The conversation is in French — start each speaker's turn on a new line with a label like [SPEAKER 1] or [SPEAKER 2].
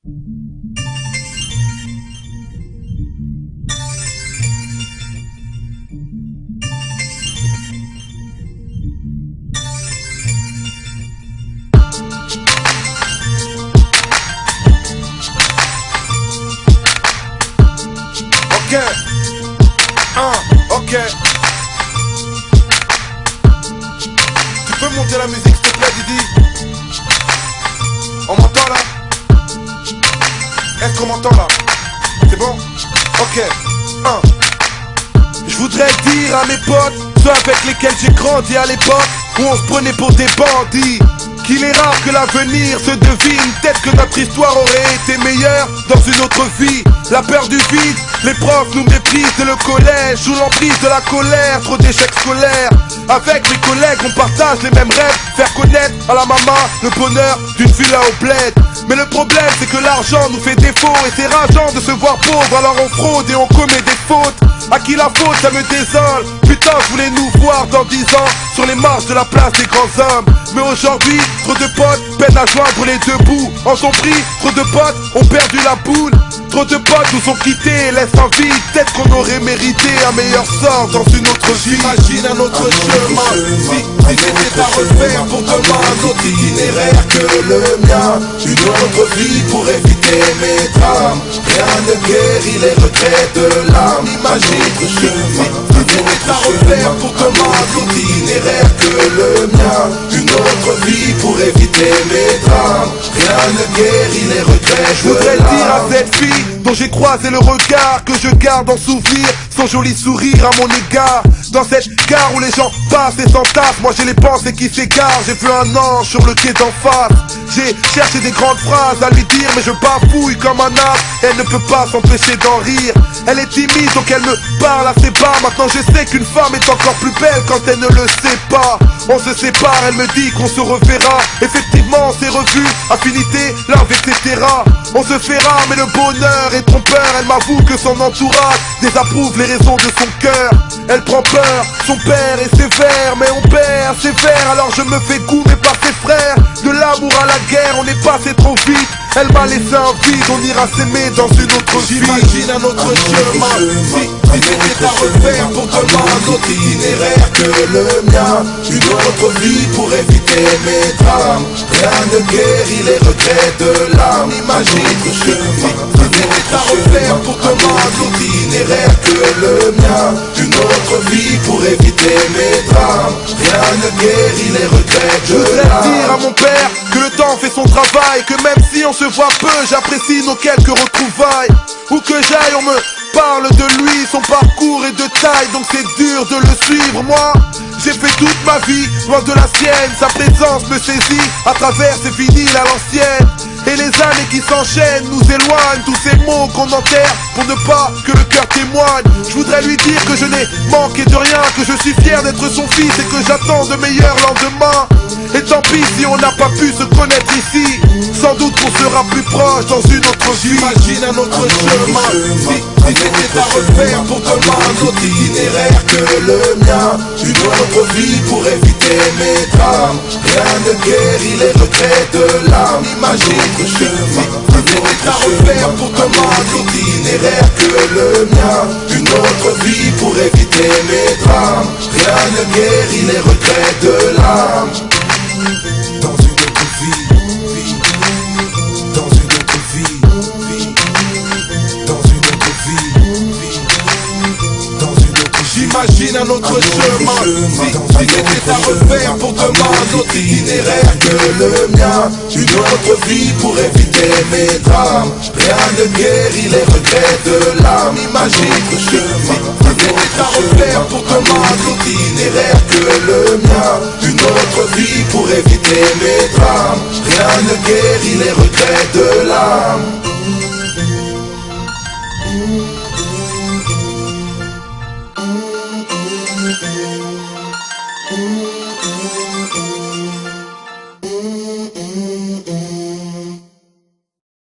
[SPEAKER 1] Ok, ok. Tu peux monter la musique s'il te plaît Didi? On m'entend là? Est-ce qu'on m'entend là? C'est bon? Ok, Je voudrais dire à mes potes, ceux avec lesquels j'ai grandi à l'époque, où on se prenait pour des bandits, qu'il est rare que l'avenir se devine. Peut-être que notre histoire aurait été meilleure dans une autre vie. La peur du vide, les profs nous méprisent et le collège sous l'emprise de la colère, trop d'échecs scolaires. Avec mes collègues on partage les mêmes rêves, faire connaître à la maman le bonheur d'une villa au bled. Mais le problème c'est que l'argent nous fait défaut, et c'est rageant de se voir pauvre, alors on fraude et on commet des fautes. À qui la faute, ça me désole. Putain, je voulais nous voir dans 10 ans sur les marches de la place des grands hommes. Mais aujourd'hui, trop de potes peinent à joindre les deux bouts. En son prix, trop de potes ont perdu la poule. Trop de potes nous ont quittés et laissent en vie. Peut-être qu'on aurait mérité un meilleur sort dans une autre vie. J'imagine un autre chemin. Si c'était à refaire pour demain un autre itinéraire que le mien, une autre vie pour éviter mes drames. Rien ne guérit les regrets de l'âme. Imagine si c'était à refaire pour demain un autre itinéraire que le mien, une autre vie pour éviter mes drames. Rien ne guérit les regrets. Je voudrais le dire à cette fille dont j'ai croisé le regard, que je garde en souvenir son joli sourire à mon égard. Dans cette gare où les gens passent et s'entassent, moi j'ai les pensées qui s'égarent. J'ai vu un ange sur le quai d'en face. J'ai cherché des grandes phrases à lui dire, mais je bafouille comme un âne. Elle ne peut pas s'empêcher d'en rire. Elle est timide donc elle me parle assez bas. Maintenant je sais qu'une femme est encore plus belle quand elle ne le sait pas. On se sépare, elle me dit qu'on se reverra. Effectivement on s'est revus, affinité, love, etc. On se fera mais le bonheur est trompeur. Elle m'avoue que son entourage désapprouve les raisons de son cœur. Elle prend peur, son père est sévère, mais on perd sévère. Alors je me fais goumer par ses frères. De l'amour à la guerre, on est passé trop vite. Elle m'a laissé un vide, on ira s'aimer dans une autre vie. J'imagine un autre chemin. Si c'était à refaire pour demain un autre itinéraire que le mien, une autre vie pour éviter mes drames. Rien ne guérit les regrets de l'âme. Imagine si c'était à refaire pour demain un autre itinéraire que le mien, une autre vie pour éviter mes drames. Rien ne guérit les regrets de l'âme. Je voudrais dire à mon père que le temps fait son travail, que même si on se voit peu, j'apprécie nos quelques retrouvailles. Où que j'aille, on me parle de lui, son parcours est de taille, donc c'est dur de le suivre. Moi, j'ai fait toute ma vie loin de la sienne. Sa présence me saisit à travers ses vinyles à l'ancienne. Et les années qui s'enchaînent nous éloignent. Tous ces mots qu'on enterre pour ne pas que le cœur témoigne. Je voudrais lui dire que je n'ai manqué de rien, que je suis fier d'être son fils et que j'attends de meilleurs lendemains. Et tant pis si on n'a pas pu se connaître ici, sans doute qu'on sera plus proche dans une autre vie. J'imagine un autre chemin. Si c'était à refaire pour demain un autre itinéraire que le mien, une autre vie pour éviter mes drames. Rien ne guérit les regrets de l'âme. Imagine si c'était à refaire pour demain un autre itinéraire que le mien, une autre vie pour éviter mes drames. Rien ne guérit les regrets de l'âme. Dans une autre vie, dans une autre vie, dans une autre vie, dans une autre vie. J'imagine un autre chemin. Si c'était à refaire pour demain un autre itinéraire que le mien, une autre vie pour éviter mes drames. Rien ne guérit les regrets de l'âme. Imagine si c'était à refaire pour demain un autre itinéraire que le mien, une autre vie pour éviter mes drames. Rien ne guérit les regrets de l'âme.